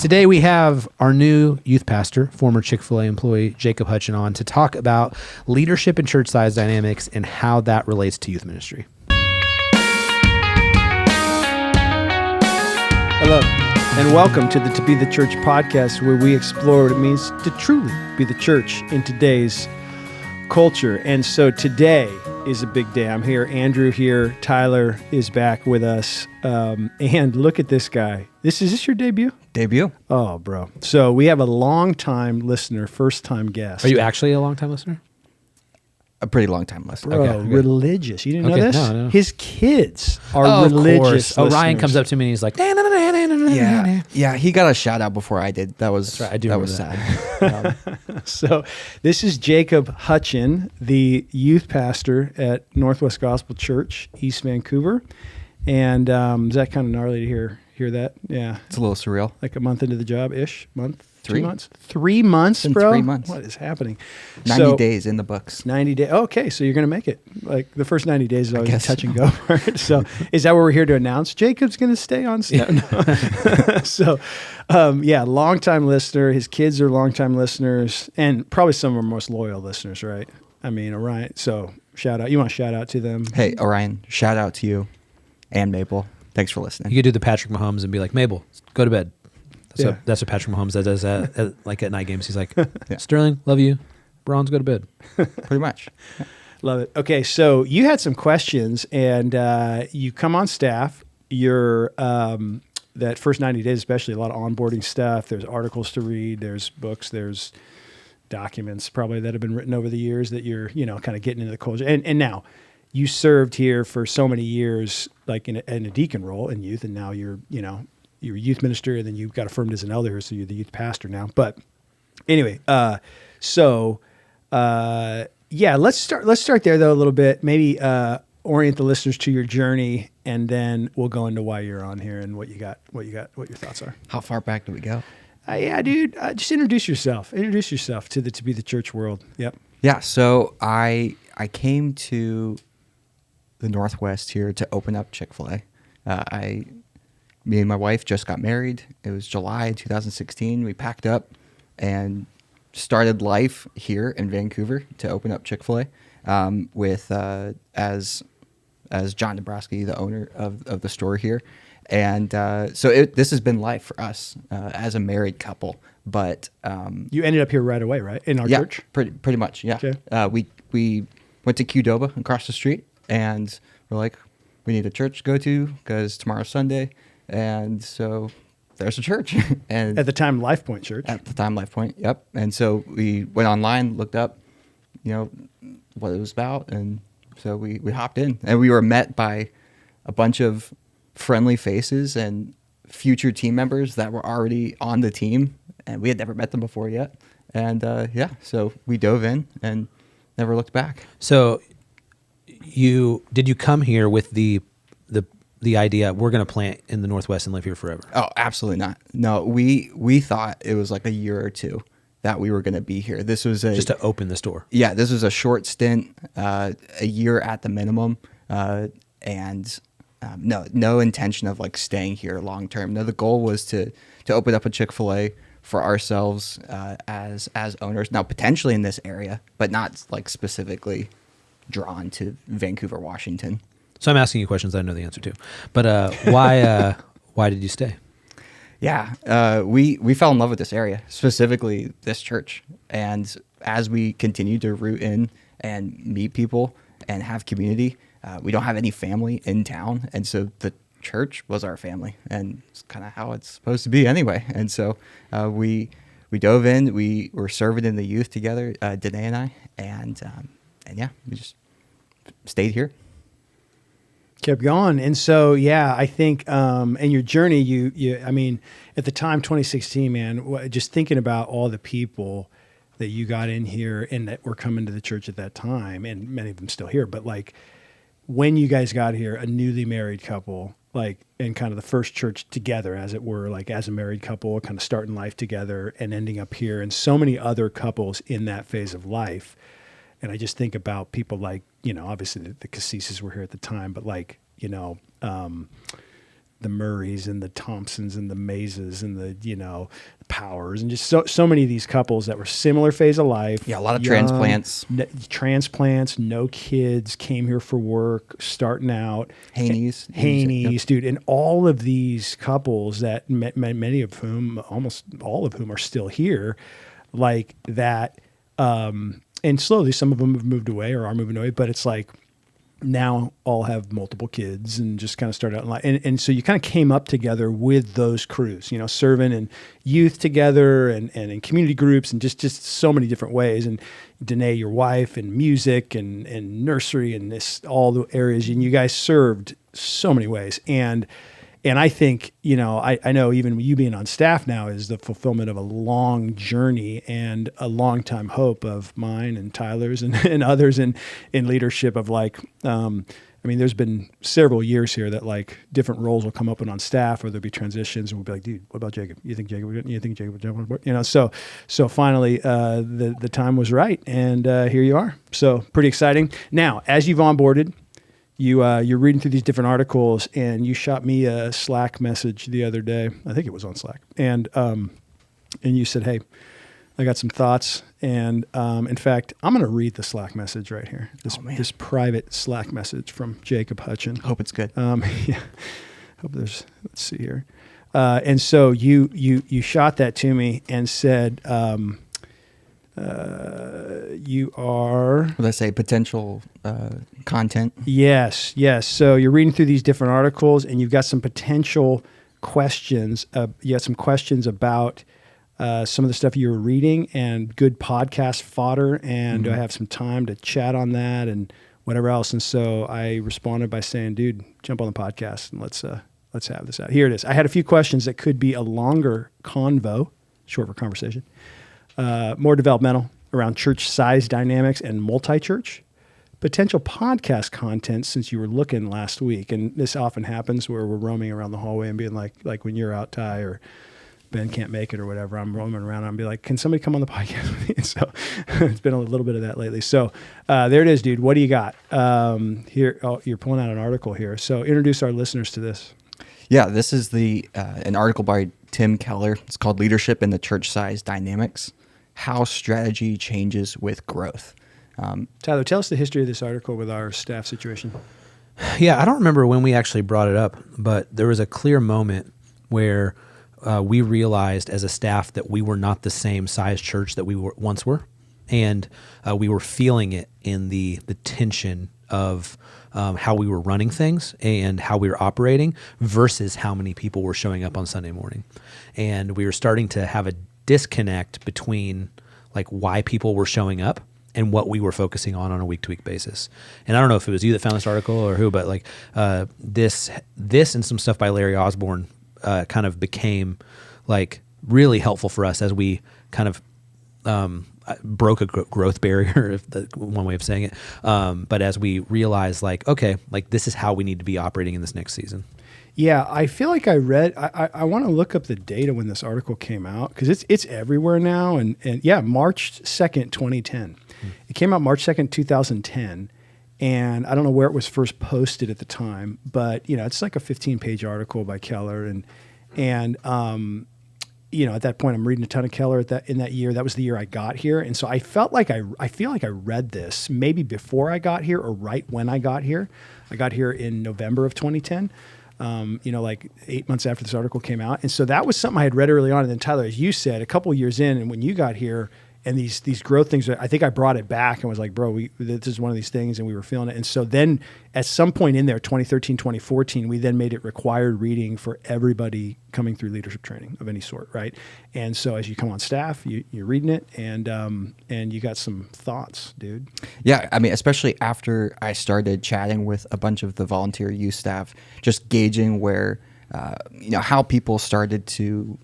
Today we have our new youth pastor, former Chick-fil-A employee, Jacob Hutchin, on to talk about leadership and church size dynamics and how that relates to youth ministry. Hello, and welcome to the To Be the Church podcast, where we explore what it means to truly be the church in today's culture. And so today is a big day. I'm here, Andrew here, Tyler is back with us, and look at this guy. Is this your debut? Debut. Oh, bro. So we have a long-time listener, first-time guest. Are you actually a long-time listener? A pretty long time listener. Bro, Okay. religious. You didn't know Okay, this? no. His kids are religious. Oh, Ryan listeners. comes up to me and he's like, Yeah, he got a shout out before I did. That was That's right, I do that remember was that. sad. So this is Jacob Hutchin, the youth pastor at Northwest Gospel Church, East Vancouver. And is that kind of gnarly to hear that? Yeah. It's a little surreal. Like a month into the job-ish? Month? 3 months? 3 months, Been bro? 3 months. What is happening? 90 days in the books. 90 days. Okay, so you're going to make it. Like the first 90 days is always a guess touch and go part. So is that what we're here to announce? Jacob's going to stay on staff. No. So, longtime listener. His kids are longtime listeners and probably some of our most loyal listeners, right? I mean, Orion. So shout out. You want to shout out to them? Hey, Orion, shout out to you and Mabel. Thanks for listening. You could do the Patrick Mahomes and be like, Mabel, go to bed. Yeah. That's what Patrick Mahomes does at night games. He's like, Yeah. Sterling, love you. Bronze, go to bed. Pretty much. Love it. Okay, so you had some questions, and you come on staff. You're that first 90 days, especially a lot of onboarding stuff. There's articles to read. There's books. There's documents probably that have been written over the years that you're kind of getting into the culture. And now you served here for so many years, like in a deacon role in youth, and now you're a youth minister, and then you got affirmed as an elder, so you're the youth pastor now. But anyway, let's start there though a little bit. Maybe orient the listeners to your journey, and then we'll go into why you're on here and what your thoughts are. How far back do we go? Yeah, dude, just introduce yourself. Introduce yourself to be the church world. Yep. Yeah, so I came to the Northwest here to open up Chick-fil-A. Me and my wife just got married. It was July 2016. We packed up and started life here in Vancouver to open up Chick-fil-A with as John Dabrowski, the owner of the store here. And so this has been life for us as a married couple. But You ended up here right away, right? In our church? Pretty much, yeah. Okay. We went to Qdoba across the street, and we're like, we need a church to go to because tomorrow's Sunday. And so there's a church. And At the time, Life Point Church. at the time, Life Point, yep. And so we went online, looked up, what it was about, and so we hopped in. And we were met by a bunch of friendly faces and future team members that were already on the team, and we had never met them before yet. And so we dove in and never looked back. So did you come here with the idea we're going to plant in the Northwest and live here forever? Oh, absolutely not. No, we thought it was like a year or two that we were going to be here. This was Just to open the store. Yeah, this was a short stint, a year at the minimum, and no intention of like staying here long term. No, the goal was to open up a Chick-fil-A for ourselves as owners. Now, potentially in this area, but not like specifically drawn to Vancouver, Washington. So I'm asking you questions I know the answer to. But why did you stay? Yeah, we fell in love with this area, specifically this church. And as we continue to root in and meet people and have community, we don't have any family in town. And so the church was our family, and it's kind of how it's supposed to be anyway. And so we dove in. We were serving in the youth together, Danae and I. And yeah, we just stayed here. Kept going. And so, I think in your journey, you I mean, at the time, 2016, man, just thinking about all the people that you got in here and that were coming to the church at that time, and many of them still here, but like when you guys got here, a newly married couple, like in kind of the first church together, as it were, like as a married couple, kind of starting life together and ending up here, and so many other couples in that phase of life. And I just think about people like, obviously the Cassises were here at the time, but like, the Murrays and the Thompsons and the Mazes and the, Powers, and just so many of these couples that were similar phase of life. Yeah, a lot of transplants. Transplants, no kids, came here for work, starting out. Haney's, Haney's, yep. dude. And all of these couples that many of whom, almost all of whom are still here, like that. And slowly some of them have moved away or are moving away, but it's like, now all have multiple kids and just kind of started out in life. And so you kind of came up together with those crews, serving in youth together and in community groups and just so many different ways. And Danae, your wife, and music and nursery and all the areas. And you guys served so many ways. And I think, I know even you being on staff now is the fulfillment of a long journey and a long time hope of mine and Tyler's and others in leadership of there's been several years here that like different roles will come open on staff or there'll be transitions and we'll be like, dude, what about Jacob? You think Jacob would jump on board? So finally the time was right and here you are. So pretty exciting. Now, as you've onboarded, you're reading through these different articles, and you shot me a Slack message the other day. I think it was on Slack, and you said, "Hey, I got some thoughts." And in fact, I'm going to read the Slack message right here. This private Slack message from Jacob Hutchin. Hope it's good. Yeah. Hope there's. Let's see here. And so you shot that to me and said. You are... What did I say? Potential content? Yes. So you're reading through these different articles and you've got some potential questions. You had some questions about some of the stuff you were reading and good podcast fodder. And do I have some time to chat on that and whatever else? And so I responded by saying, dude, jump on the podcast and let's have this out. Here it is. I had a few questions that could be a longer convo, short for conversation. More developmental around church size dynamics and multi-church. Potential podcast content since you were looking last week. And this often happens where we're roaming around the hallway and being like when you're out, Ty, or Ben can't make it or whatever, I'm roaming around and I'll be like, can somebody come on the podcast with me? So it's been a little bit of that lately. So there it is, dude. What do you got? Here, you're pulling out an article here. So introduce our listeners to this. Yeah, this is an article by Tim Keller. It's called Leadership in the Church Size Dynamics. How strategy changes with growth. Tyler, tell us the history of this article with our staff situation. Yeah, I don't remember when we actually brought it up, but there was a clear moment where we realized as a staff that we were not the same size church that we once were, and we were feeling it in the tension of how we were running things and how we were operating versus how many people were showing up on Sunday morning. And we were starting to have a disconnect between like why people were showing up and what we were focusing on a week-to-week basis. And I don't know if it was you that found this article or who, but like this and some stuff by Larry Osborne kind of became like really helpful for us as we kind of broke a growth barrier, if the one way of saying it. But as we realized like, okay, like this is how we need to be operating in this next season. Yeah, I feel like I read. I want to look up the data when this article came out because it's everywhere now. And yeah, March 2nd, 2010. It came out March 2nd, 2010, and I don't know where it was first posted at the time, but it's like a 15-page article by Keller, and at that point I'm reading a ton of Keller in that year. That was the year I got here, and so I feel like I read this maybe before I got here or right when I got here. I got here in November of 2010. Like 8 months after this article came out. And so that was something I had read early on. And then Tyler, as you said, a couple of years in, and when you got here and these growth things, I think I brought it back and was like, bro, this is one of these things, and we were feeling it. And so then at some point in there, 2013, 2014, we then made it required reading for everybody coming through leadership training of any sort, right? And so as you come on staff, you're reading it, and you got some thoughts, dude. Yeah, I mean, especially after I started chatting with a bunch of the volunteer youth staff, just gauging where, how people started to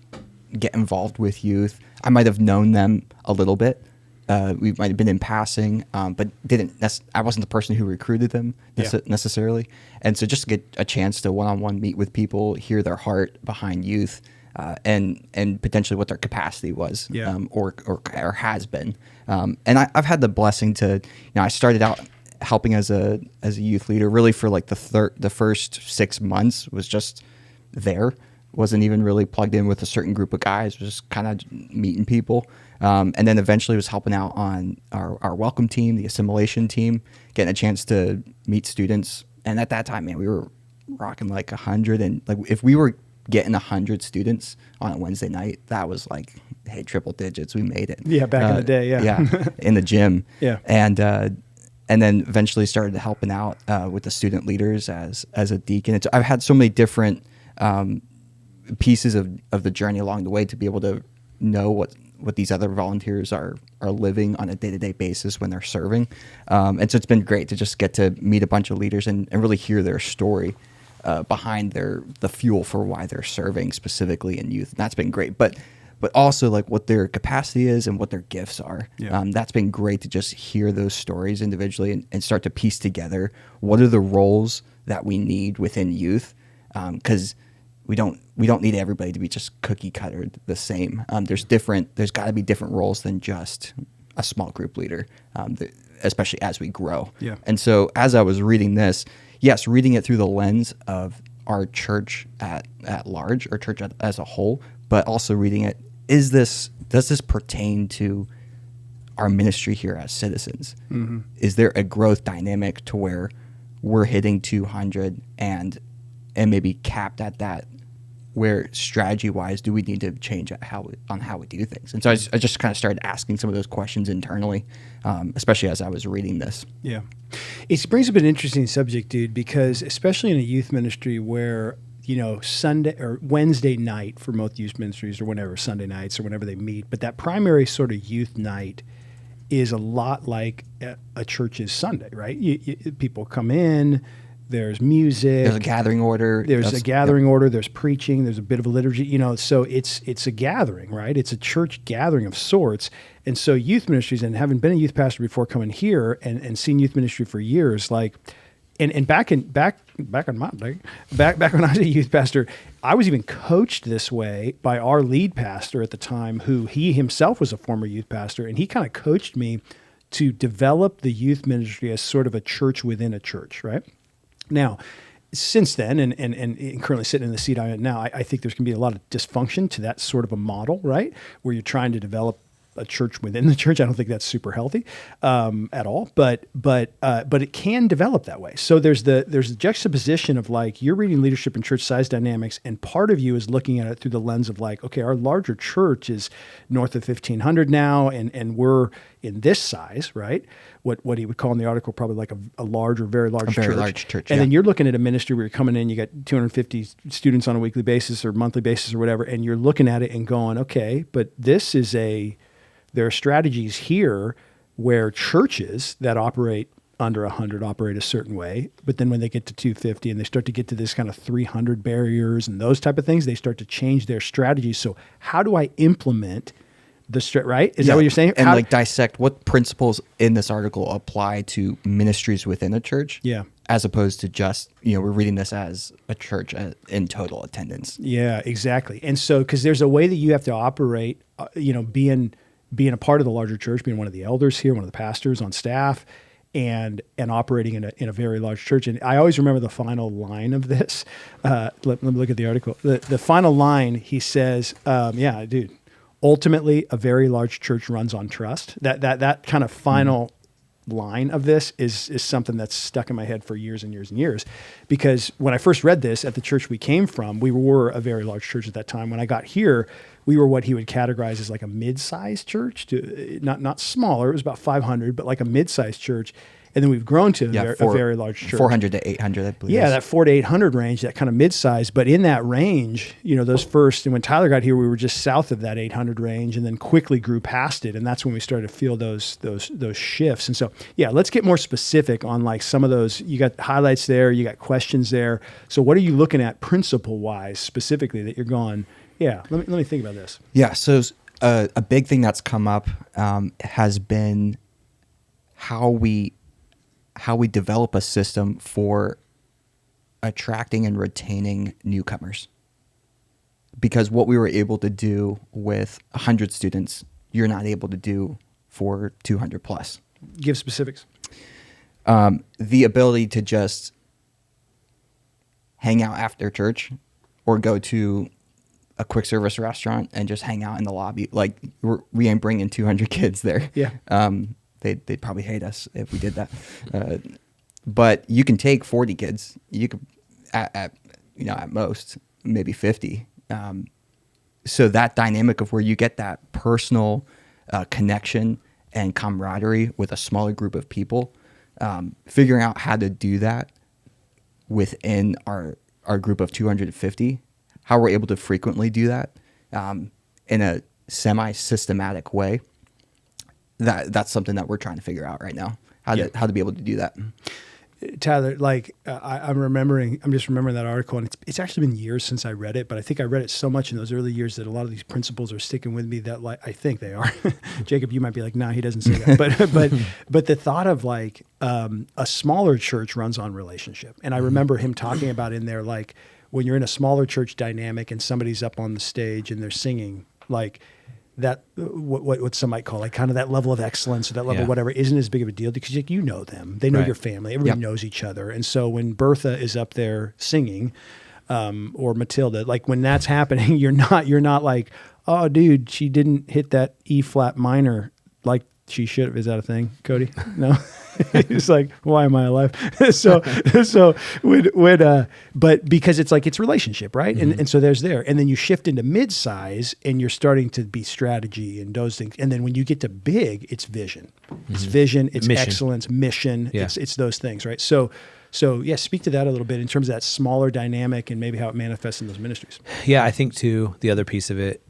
get involved with youth. I might have known them a little bit. We might have been in passing, but I wasn't the person who recruited them necessarily. And so just to get a chance to one-on-one meet with people, hear their heart behind youth, and potentially what their capacity was, or has been. And I've had the blessing to, I started out helping as a youth leader really for like the first 6 months was just there. Wasn't even really plugged in with a certain group of guys, just kind of meeting people. And then eventually was helping out on our welcome team, the assimilation team, getting a chance to meet students. And at that time, man, we were rocking like 100. And like if we were getting 100 students on a Wednesday night, that was like, hey, triple digits, we made it. Yeah, back in the day, yeah. In the gym. Yeah. And then eventually started helping out with the student leaders as a deacon. I've had so many different pieces of the journey along the way to be able to know what these other volunteers are living on a day-to-day basis when they're serving. And so it's been great to just get to meet a bunch of leaders and really hear their story behind the fuel for why they're serving specifically in youth. And that's been great. But also like what their capacity is and what their gifts are. Yeah. That's been great to just hear those stories individually and start to piece together what are the roles that we need within youth. Because we don't need everybody to be just cookie cuttered the same. There's got to be different roles than just a small group leader, especially as we grow. Yeah. And so as I was reading this, yes, reading it through the lens of our church at large, or church as a whole, but also reading it, does this pertain to our ministry here as citizens? Mm-hmm. Is there a growth dynamic to where we're hitting 200 and maybe capped at that, where strategy-wise, do we need to change how we do things? And so I just kind of started asking some of those questions internally, especially as I was reading this. Yeah. It brings up an interesting subject, dude, because especially in a youth ministry where, Sunday or Wednesday night for most youth ministries, or whenever, Sunday nights or whenever they meet, but that primary sort of youth night is a lot like a church's Sunday, right? People come in, there's music. There's a gathering order. There's preaching. There's a bit of a liturgy. So it's a gathering, right? It's a church gathering of sorts. And so youth ministries, and having been a youth pastor before coming here and seen youth ministry for years, like, and back in my day, back when I was a youth pastor, I was even coached this way by our lead pastor at the time, who he himself was a former youth pastor, and he kind of coached me to develop the youth ministry as sort of a church within a church, right? Now, since then, and currently sitting in the seat I'm in now, I think there's going to be a lot of dysfunction to that sort of a model, right? Where you're trying to develop a church within the church. I don't think that's super healthy at all, but it can develop that way. So there's the juxtaposition of like, you're reading leadership and church size dynamics, and part of you is looking at it through the lens of like, okay, our larger church is north of 1,500 now, and we're in this size, right? What he would call in the article probably like a large or very large church. And then you're looking at a ministry where you're coming in, you got 250 students on a weekly basis or monthly basis or whatever, and you're looking at it and going, okay, but there are strategies here where churches that operate under 100 operate a certain way, but then when they get to 250 and they start to get to this kind of 300 barriers and those type of things, they start to change their strategies. So how do I implement right? Is that what you're saying? And dissect what principles in this article apply to ministries within a church. Yeah. As opposed to just, we're reading this as a church in total attendance. Yeah, exactly. And so, because there's a way that you have to operate, being a part of the larger church, being one of the elders here, one of the pastors on staff, and operating in a very large church. And I always remember the final line of this. Let me look at the article. The final line, he says, dude, ultimately, a very large church runs on trust. That kind of final line of this is something that's stuck in my head for years and years and years. Because when I first read this at the church we came from, we were a very large church at that time. When I got here, we were what he would categorize as like a mid-sized church, not smaller. It was about 500, but like a mid-sized church. And then we've grown to a very large church. 400 to 800, I believe. Yeah, that 400 to 800 range, that kind of mid-size. But in that range, those first, and when Tyler got here, we were just south of that 800 range, and then quickly grew past it. And that's when we started to feel those shifts. And so, let's get more specific on like some of those. You got highlights there, you got questions there. So what are you looking at principle-wise specifically that you're going, let me think about this. Yeah, so a big thing that's come up has been how we develop a system for attracting and retaining newcomers. Because what we were able to do with 100 students, you're not able to do for 200 plus. Give specifics. The ability to just hang out after church or go to a quick service restaurant and just hang out in the lobby. Like we ain't bringing 200 kids there. Yeah. They'd probably hate us if we did that. But you can take 40 kids. You could at most maybe 50. So that dynamic of where you get that personal connection and camaraderie with a smaller group of people, figuring out how to do that within our group of 250, how we're able to frequently do that in a semi-systematic way, that's something that we're trying to figure out right now, how to be able to do that. Tyler, like I'm just remembering that article, and it's actually been years since I read it, but I think I read it so much in those early years that a lot of these principles are sticking with me that, like, I think they are. Jacob, you might be like, nah, he doesn't say that. But the thought of like a smaller church runs on relationship. And I remember him talking about in there, like when you're in a smaller church dynamic and somebody's up on the stage and they're singing, like that, what some might call like kind of that level of excellence or that level of whatever isn't as big of a deal because you know them, they know your family, everybody knows each other. And so when Bertha is up there singing, or Matilda, like when that's happening, you're not like, oh dude, she didn't hit that E flat minor like she should have. Is that a thing, Cody? No. It's like, why am I alive? so but because it's like, it's relationship, right? And so there's there. And then you shift into mid-size and you're starting to be strategy and those things. And then when you get to big, it's vision. It's vision, it's mission. Excellence, mission. Yeah. It's those things, right? So yeah, speak to that a little bit in terms of that smaller dynamic and maybe how it manifests in those ministries. Yeah, I think too, the other piece of it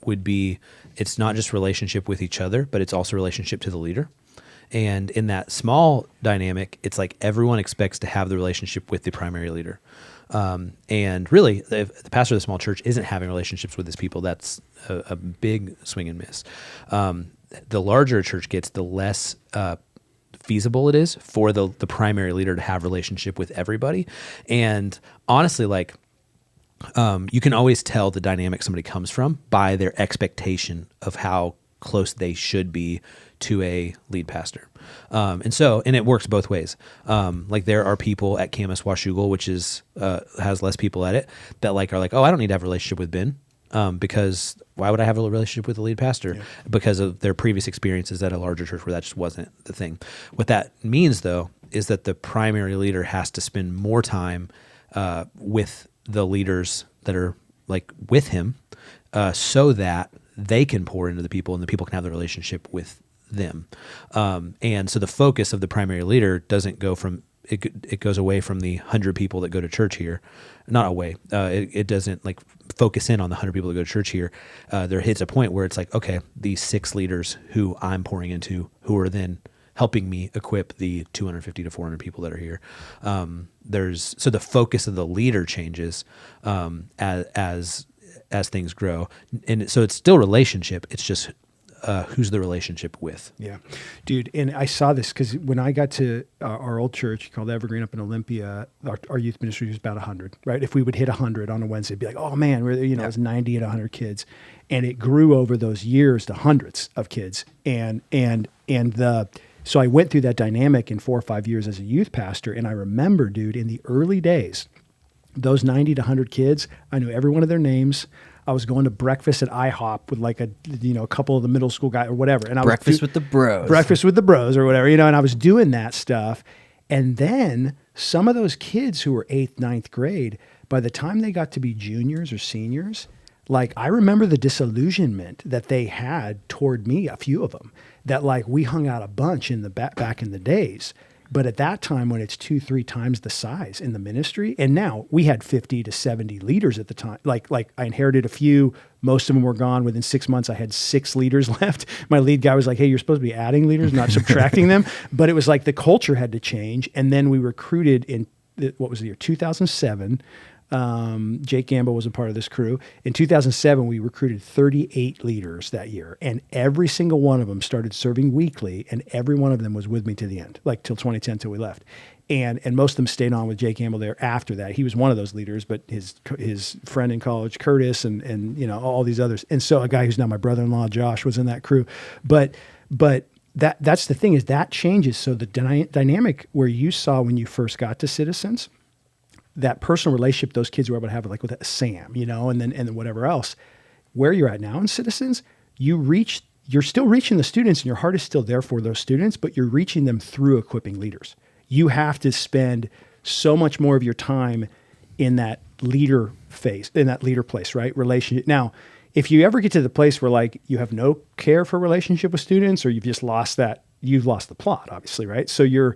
would be, it's not just relationship with each other, but it's also relationship to the leader. And in that small dynamic, it's like everyone expects to have the relationship with the primary leader. And really, if the pastor of the small church isn't having relationships with his people, that's a big swing and miss. The larger a church gets, the less feasible it is for the primary leader to have relationship with everybody. And honestly, like, you can always tell the dynamic somebody comes from by their expectation of how close they should be to a lead pastor. And it works both ways. Like there are people at Camas Washougal, which is, has less people at it, that like are like, oh, I don't need to have a relationship with Ben. Because why would I have a relationship with the lead pastor? Yeah. Because of their previous experiences at a larger church where that just wasn't the thing. What that means though, is that the primary leader has to spend more time, with the leaders that are like with him, so that they can pour into the people and the people can have the relationship with them. And so the focus of the primary leader doesn't go from, it goes away from the 100 people that go to church here, not away. It doesn't like focus in on the 100 people that go to church here. There hits a point where it's like, okay, these 6 leaders who I'm pouring into, who are then helping me equip the 250 to 400 people that are here. So the focus of the leader changes, as things grow. And so it's still relationship. It's just, who's the relationship with? Yeah, dude. And I saw this because when I got to our old church called Evergreen up in Olympia, our youth ministry was about 100, right? If we would hit 100 on a Wednesday, it'd be like, oh man, it was 90 and 100 kids. And it grew over those years to hundreds of kids. So I went through that dynamic in 4 or 5 years as a youth pastor. And I remember, dude, in the early days, those 90 to 100 kids, I knew every one of their names. I was going to breakfast at IHOP with like a couple of the middle school guys or whatever. And breakfast with the bros or whatever, and I was doing that stuff. And then some of those kids who were 8th, 9th grade, by the time they got to be juniors or seniors, like I remember the disillusionment that they had toward me, a few of them, that like we hung out a bunch in the back in the days. But at that time when it's 2-3 times the size in the ministry, and now we had 50 to 70 leaders at the time. Like I inherited a few, most of them were gone. Within 6 months, I had 6 leaders left. My lead guy was like, hey, you're supposed to be adding leaders, not subtracting them. But it was like the culture had to change. And then we recruited in, what was the year, 2007. Jake Gamble was a part of this crew. In 2007, we recruited 38 leaders that year, and every single one of them started serving weekly, and every one of them was with me to the end, like till 2010, till we left. And most of them stayed on with Jake Gamble there after that. He was one of those leaders, but his friend in college, Curtis, and all these others. And so a guy who's now my brother-in-law, Josh, was in that crew. But that's the thing, is that changes. So the dynamic where you saw when you first got to Citizens, that personal relationship those kids were able to have like with Sam, and then whatever else. Where you're at now in Citizens, you're still reaching the students and your heart is still there for those students, but you're reaching them through equipping leaders. You have to spend so much more of your time in that leader phase, in that leader place, right? Relationship. Now, if you ever get to the place where like you have no care for relationship with students, or you've just lost that, you've lost the plot, obviously, right? So you're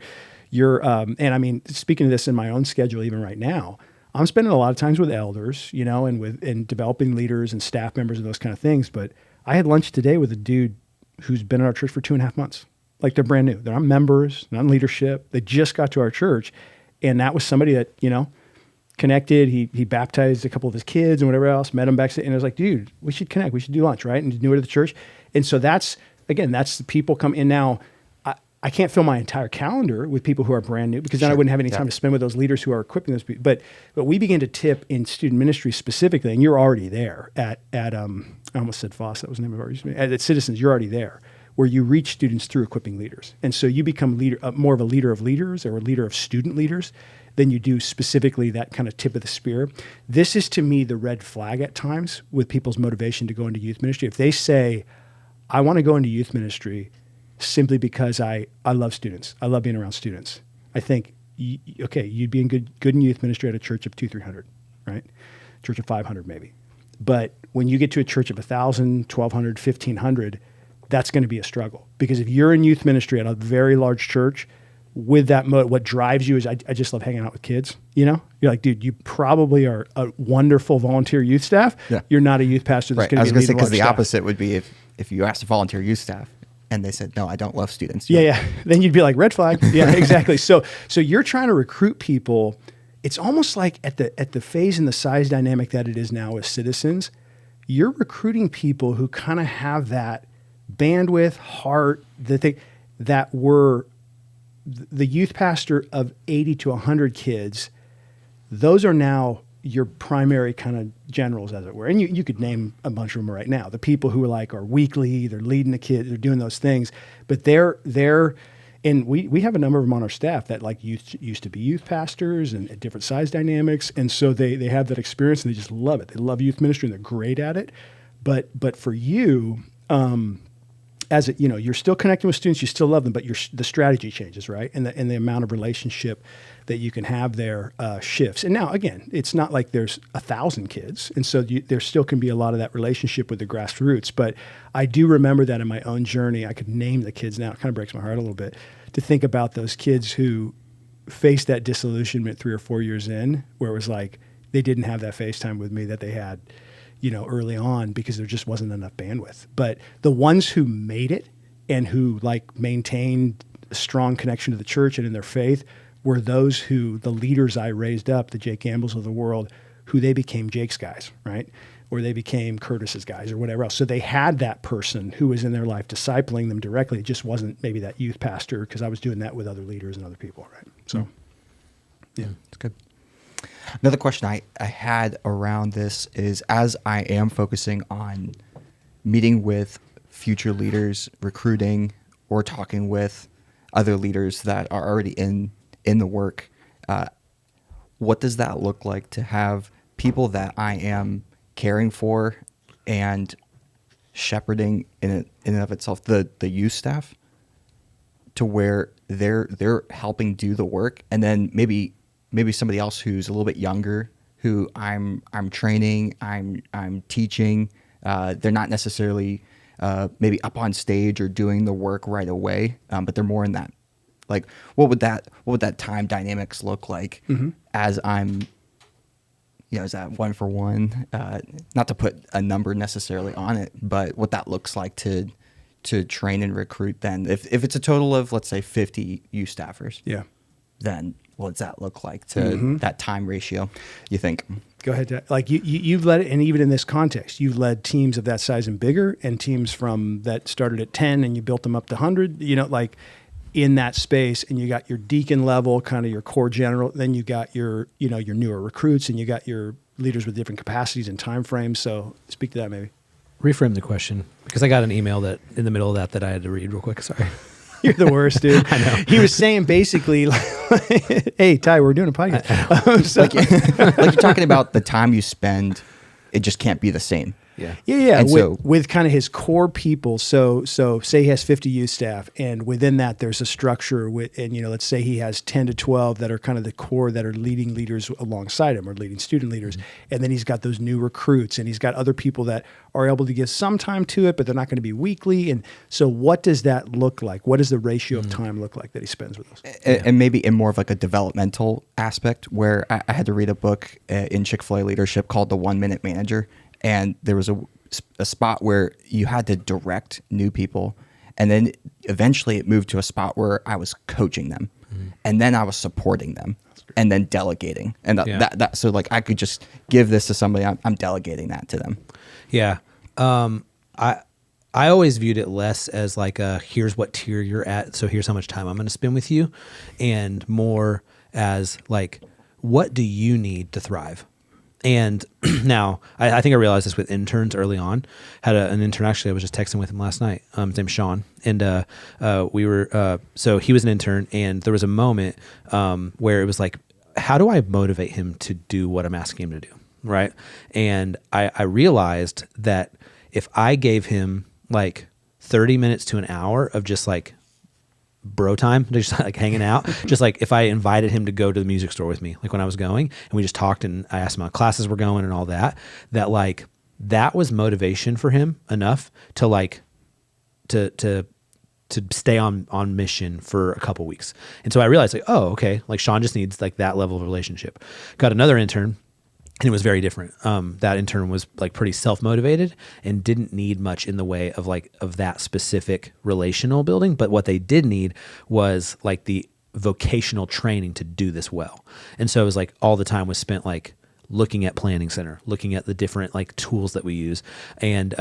and I mean, speaking of this in my own schedule, even right now, I'm spending a lot of times with elders, and developing leaders and staff members and those kind of things. But I had lunch today with a dude who's been in our church for 2.5 months. Like they're brand new. They're not members, not in leadership. They just got to our church. And that was somebody that, connected. He baptized a couple of his kids and whatever else, met him back. And I was like, dude, we should connect. We should do lunch, right? And do it at the church. And so that's the people come in now. I can't fill my entire calendar with people who are brand new because then I wouldn't have any time to spend with those leaders who are equipping those people. But we begin to tip in student ministry specifically, and you're already there at I almost said Foss, that was the name of our at Citizens. You're already there, where you reach students through equipping leaders, and so you become more of a leader of leaders or a leader of student leaders than you do specifically that kind of tip of the spear. This is to me the red flag at times with people's motivation to go into youth ministry. If they say, "I want to go into youth ministry," simply because I love students. I love being around students. I think, you'd be in good in youth ministry at a church of 200-300, right? Church of 500 maybe. But when you get to a church of 1,000, 1,200, 1,500, that's going to be a struggle. Because if you're in youth ministry at a very large church, with that what drives you is I just love hanging out with kids. You're like, dude, you probably are a wonderful volunteer youth staff. Yeah. You're not a youth pastor. That's right. I was going to say, because the staff. opposite would be if you asked to volunteer youth staff and they said, no, I don't love students. Yeah. Then you'd be like, red flag. Yeah, exactly. So you're trying to recruit people. It's almost like at the phase and the size dynamic that it is now as Citizens, you're recruiting people who kind of have that bandwidth, heart, that were the youth pastor of 80 to 100 kids. Those are now your primary kind of generals, as it were. And you could name a bunch of them right now. The people who are weekly, they're leading the kids, they're doing those things. But they're and we have a number of them on our staff that used to be youth pastors and at different size dynamics. And so they have that experience and they just love it. They love youth ministry and they're great at it. But for you, you're still connecting with students, you still love them, but the strategy changes, right? And the amount of relationship that you can have there shifts. And now, again, it's not like there's 1,000 kids. And so there still can be a lot of that relationship with the grassroots. But I do remember that in my own journey, I could name the kids now. It kind of breaks my heart a little bit to think about those kids who faced that disillusionment 3 or 4 years in, where it was like they didn't have that FaceTime with me that they had early on because there just wasn't enough bandwidth. But the ones who made it and who maintained a strong connection to the church and in their faith were those who, the leaders I raised up, the Jake Gambles of the world, who they became Jake's guys, right? Or they became Curtis's guys or whatever else. So they had that person who was in their life discipling them directly. It just wasn't maybe that youth pastor, because I was doing that with other leaders and other people, right? So, yeah. That's good. Another question I had around this is, as I am focusing on meeting with future leaders, recruiting, or talking with other leaders that are already in the work, what does that look like to have people that I am caring for and shepherding in and of itself, the youth staff, to where they're helping do the work, and then maybe somebody else who's a little bit younger, who I'm training, I'm teaching. They're not necessarily maybe up on stage or doing the work right away, but they're more in that. Like, what would that time dynamics look like as I'm, is that 1-for-1? Not to put a number necessarily on it, but what that looks like to train and recruit. Then, if it's a total of, let's say, 50 youth staffers, then what does that look like to that time ratio, you think? Go ahead. Like you've led it, and even in this context, you've led teams of that size and bigger, and teams that started at 10 and you built them up to 100, in that space, and you got your deacon level, kind of your core general, then you got your newer recruits, and you got your leaders with different capacities and time frames. So speak to that maybe. Reframe the question, because I got an email that in the middle of that I had to read real quick. Sorry. You're the worst, dude. I know. He was saying basically, Hey, Ty, we're doing a podcast. So- like you're talking about the time you spend, it just can't be the same. Yeah. Yeah. And With kind of his core people. So say he has 50 youth staff, and within that there's a structure and let's say he has 10 to 12 that are kind of the core that are leading leaders alongside him or leading student leaders. Mm-hmm. And then he's got those new recruits, and he's got other people that are able to give some time to it, but they're not going to be weekly. And so what does that look like? What does the ratio of time look like that he spends with us? And maybe in more of like a developmental aspect, where I had to read a book in Chick-fil-A leadership called The 1 Minute Manager. And there was a spot where you had to direct new people. And then eventually it moved to a spot where I was coaching them. Mm-hmm. And then I was supporting them and then delegating. And that so like I could just give this to somebody. I'm delegating that to them. Yeah. I always viewed it less as like here's what tier you're at, so here's how much time I'm going to spend with you, and more as like, what do you need to thrive? And now I think I realized this with interns early on. Had an intern, actually, I was just texting with him last night. His name's Sean. And we were, so he was an intern, and there was a moment where it was like, how do I motivate him to do what I'm asking him to do? Right. And I realized that if I gave him like 30 minutes to an hour of just like bro time, just like hanging out, just like if I invited him to go to the music store with me, like when I was going, and we just talked, and I asked him how classes were going and all that, like that was motivation for him enough to like to stay on mission for a couple weeks. And so I realized like, oh, okay, like Sean just needs like that level of relationship. Got another intern, and it was very different. That intern was like pretty self-motivated and didn't need much in the way of like of that specific relational building. But what they did need was like the vocational training to do this well. And so it was like all the time was spent like looking at Planning Center, looking at the different like tools that we use. And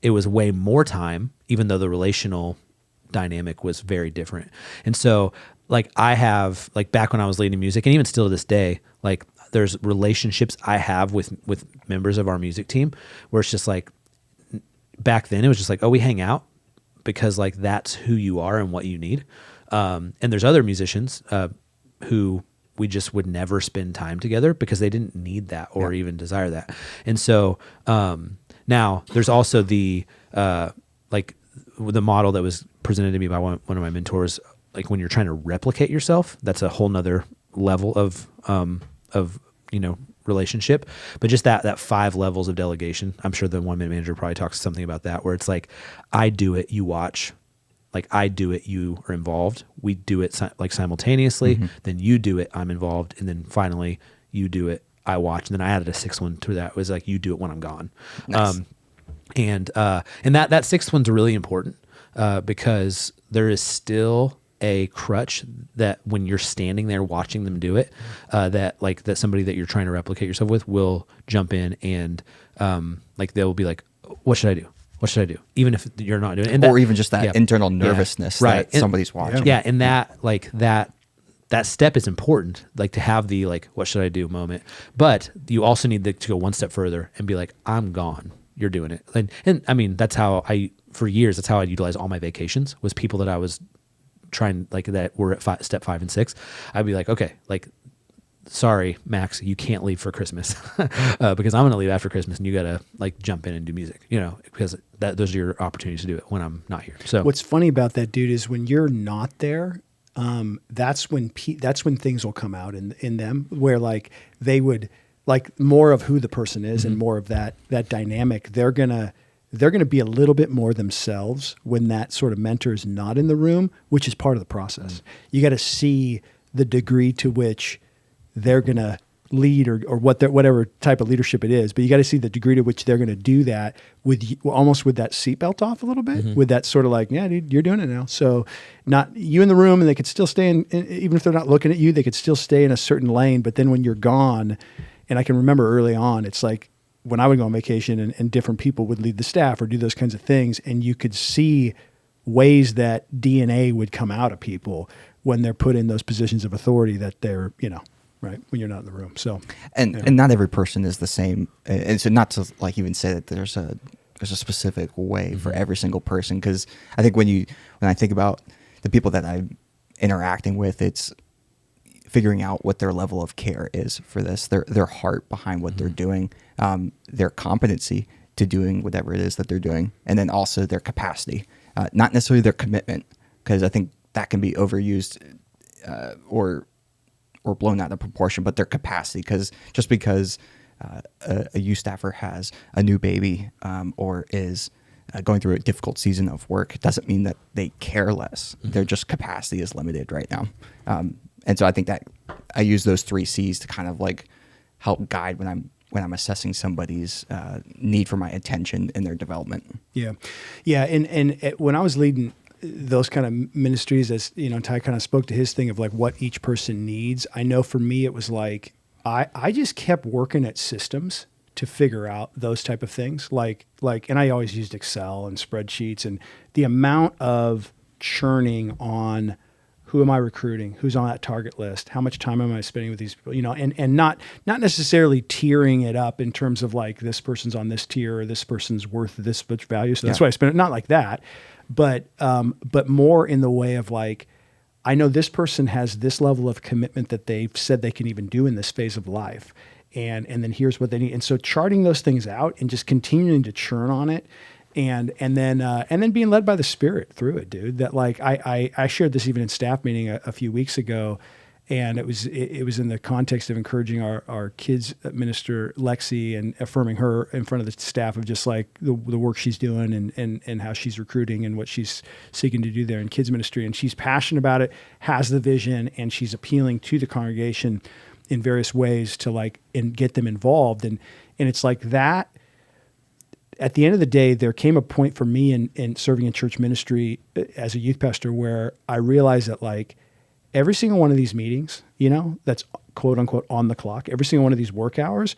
it was way more time, even though the relational dynamic was very different. And so like I have like back when I was leading music, and even still to this day, like there's relationships I have with members of our music team where it's just like back then it was just like, oh, we hang out because like that's who you are and what you need. And there's other musicians who we just would never spend time together because they didn't need that or even desire that. And so now there's also the like the model that was presented to me by one of my mentors. Like when you're trying to replicate yourself, that's a whole nother level of relationship. But just that 5 levels of delegation, I'm sure the 1 Minute Manager probably talks something about that, where it's like, I do it, you watch. Like I do it, you are involved. We do it like simultaneously. Mm-hmm. Then you do it, I'm involved. And then finally you do it, I watch. And then I added a 6th one to that. It was like, you do it when I'm gone. Nice. And that 6th one's really important because there is still a crutch that when you're standing there watching them do it, that somebody that you're trying to replicate yourself with will jump in and like they'll be like, what should I do? What should I do? Even if you're not doing it. And or even just that internal nervousness that somebody's watching. Yeah. And that step is important, like to have the like, what should I do moment. But you also need to go one step further and be like, I'm gone. You're doing it. And I mean, that's how for years, that's how I utilized all my vacations, was people that I was trying like that were at step 5 and 6. I'd be like, okay, like, sorry, Max, you can't leave for Christmas because I'm going to leave after Christmas and you got to like jump in and do music, because those are your opportunities to do it when I'm not here. So what's funny about that, dude, is when you're not there, that's when things will come out in them where like they would like more of who the person is and more of that dynamic. They're gonna be a little bit more themselves when that sort of mentor is not in the room, which is part of the process. You got to see the degree to which they're going to lead or whatever type of leadership it is, but you got to see the degree to which they're going to do that with almost with that seatbelt off a little bit, with that sort of like, yeah, dude, you're doing it now. So not you in the room, and they could still stay in, even if they're not looking at you, they could still stay in a certain lane. But then when you're gone, and I can remember early on, it's like when I would go on vacation and different people would lead the staff or do those kinds of things, and you could see ways that DNA would come out of people when they're put in those positions of authority that they're, right, when you're not in the room. So and not every person is the same. And so not to like even say that there's a specific way for every single person, because I think when I think about the people that I'm interacting with, it's figuring out what their level of care is for this, their heart behind what they're doing, their competency to doing whatever it is that they're doing, and then also their capacity, not necessarily their commitment, because I think that can be overused or blown out of proportion, but their capacity, because just because a youth staffer has a new baby or is going through a difficult season of work, it doesn't mean that they care less. Their just capacity is limited right now. And so I think that I use those 3 C's to kind of like help guide when I'm assessing somebody's need for my attention in their development. Yeah. Yeah. And when I was leading those kind of ministries, as you know, Ty kind of spoke to his thing of like what each person needs. I know for me, it was like, I just kept working at systems to figure out those type of things. And I always used Excel and spreadsheets, and the amount of churning on who am I recruiting, who's on that target list, how much time am I spending with these people, you know, and not necessarily tiering it up in terms of like this person's on this tier or this person's worth this much value. So that's why I spend it, not like that, but more in the way of like, I know this person has this level of commitment that they've said they can even do in this phase of life. And then here's what they need. And so charting those things out and just continuing to churn on it and then being led by the Spirit through it, dude. That like, I shared this even in staff meeting a few weeks ago, and it was in the context of encouraging our kids minister Lexi and affirming her in front of the staff of just like the work she's doing and how she's recruiting and what she's seeking to do there in kids ministry. And she's passionate about it, has the vision, and she's appealing to the congregation in various ways to like and get them involved. And it's like that. At the end of the day, there came a point for me in serving in church ministry as a youth pastor where I realized that like every single one of these meetings, you know, that's quote unquote on the clock, every single one of these work hours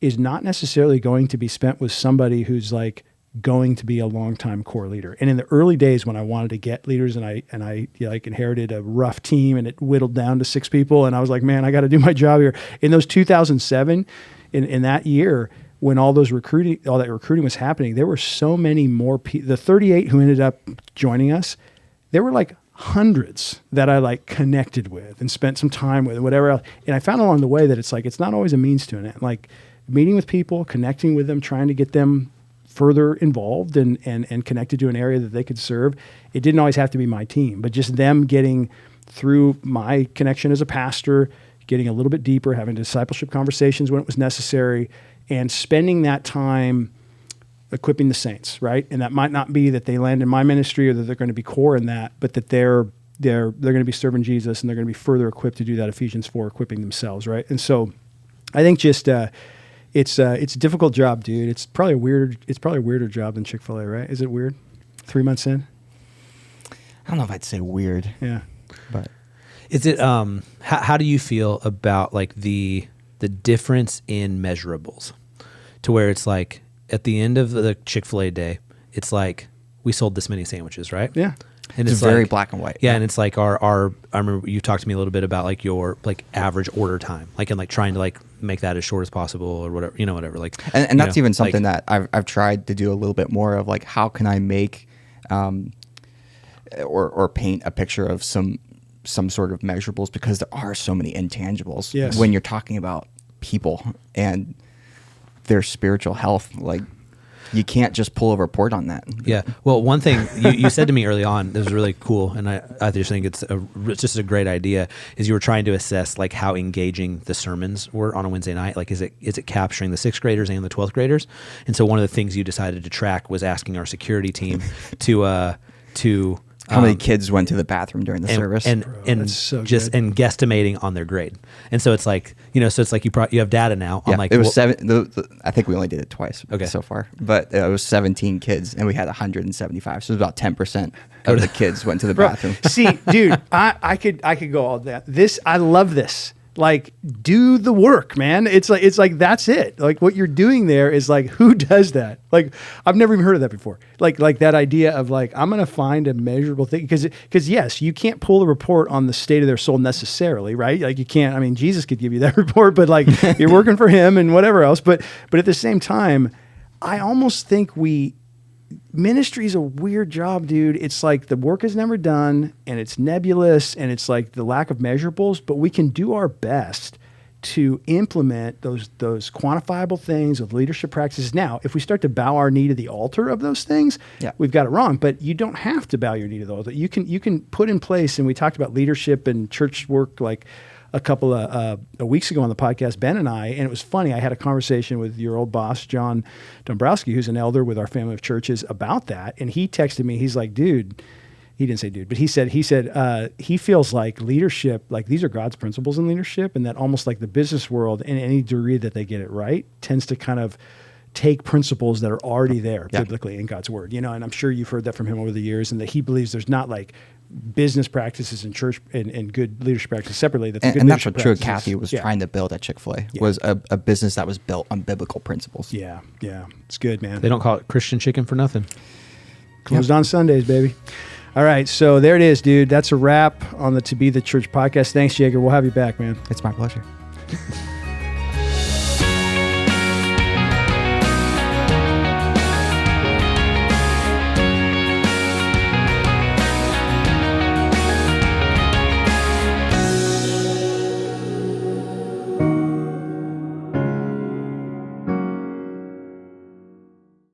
is not necessarily going to be spent with somebody who's like going to be a longtime core leader. And in the early days when I wanted to get leaders and I like inherited a rough team and it whittled down to 6 people, and I was like, man, I got to do my job here. In those 2007, in that year, when all that recruiting was happening, there were so many more people. The 38 who ended up joining us, there were like hundreds that I like connected with and spent some time with, whatever else. And I found along the way that it's like, it's not always a means to an end. Like meeting with people, connecting with them, trying to get them further involved and connected to an area that they could serve. It didn't always have to be my team, but just them getting through my connection as a pastor, getting a little bit deeper, having discipleship conversations when it was necessary, and spending that time equipping the saints, right? And that might not be that they land in my ministry or that they're going to be core in that, but that they're going to be serving Jesus and they're going to be further equipped to do that. Ephesians 4, equipping themselves, right? And so I think just it's a difficult job, dude. It's probably a weirder job than Chick-fil-A, right? Is it weird? 3 months in? I don't know if I'd say weird. Yeah. But is it how do you feel about like the difference in measurables to where it's like at the end of the Chick-fil-A day, it's like we sold this many sandwiches, right? Yeah. And it's very black and white. Yeah, and it's like our I remember you talked to me a little bit about like your like average order time, like and like trying to like make that as short as possible or whatever, you know, whatever. Like and that's even something that I've tried to do a little bit more of, like how can I make or paint a picture of some sort of measurables, because there are so many intangibles when you're talking about people and their spiritual health. Like you can't just pull a report on that. Yeah. Well, one thing you said to me early on that was really cool, and I just think it's just a great idea, is you were trying to assess like how engaging the sermons were on a Wednesday night. Like, is it capturing the 6th graders and the 12th graders? And so one of the things you decided to track was asking our security team to how many kids went to the bathroom during the service, and so just good. and guesstimating on their grade. And so it's like, you know, so it's like you have data now on like it was 7. I think we only did it twice so far, but it was 17 kids and we had 175, so it was about 10% of the kids went to the bathroom. See, dude, I could go all that. I love this. Like, do the work, man. It's like that's it. Like what you're doing there is like, who does that? Like, I've never even heard of that before. Like that idea of like, I'm going to find a measurable thing, because yes, you can't pull a report on the state of their soul necessarily, right? Like you can't. I mean, Jesus could give you that report, but like you're working for him and whatever else. But at the same time, I almost think ministry is a weird job, dude. It's like the work is never done and it's nebulous and it's like the lack of measurables, but we can do our best to implement those quantifiable things with leadership practices. Now, if we start to bow our knee to the altar of those things, we've got it wrong. But you don't have to bow your knee to the altar. You can put in place, and we talked about leadership and church work like a couple of weeks ago on the podcast, Ben and I, and it was funny. I had a conversation with your old boss, John Dombrowski, who's an elder with our family of churches, about that. And he texted me. He's like, dude. He didn't say dude, but he said he feels like leadership, like these are God's principles in leadership, and that almost like the business world, in any degree that they get it right, tends to kind of take principles that are already there biblically in God's word. And I'm sure you've heard that from him over the years, and that he believes there's not like business practices and church and good leadership practices separately. And that's what True Kathy was trying to build at Chick-fil-A, was a business that was built on biblical principles. Yeah. It's good, man. They don't call it Christian chicken for nothing. Closed on Sundays, baby. All right, so there it is, dude. That's a wrap on the To Be the Church podcast. Thanks, Jaeger. We'll have you back, man. It's my pleasure.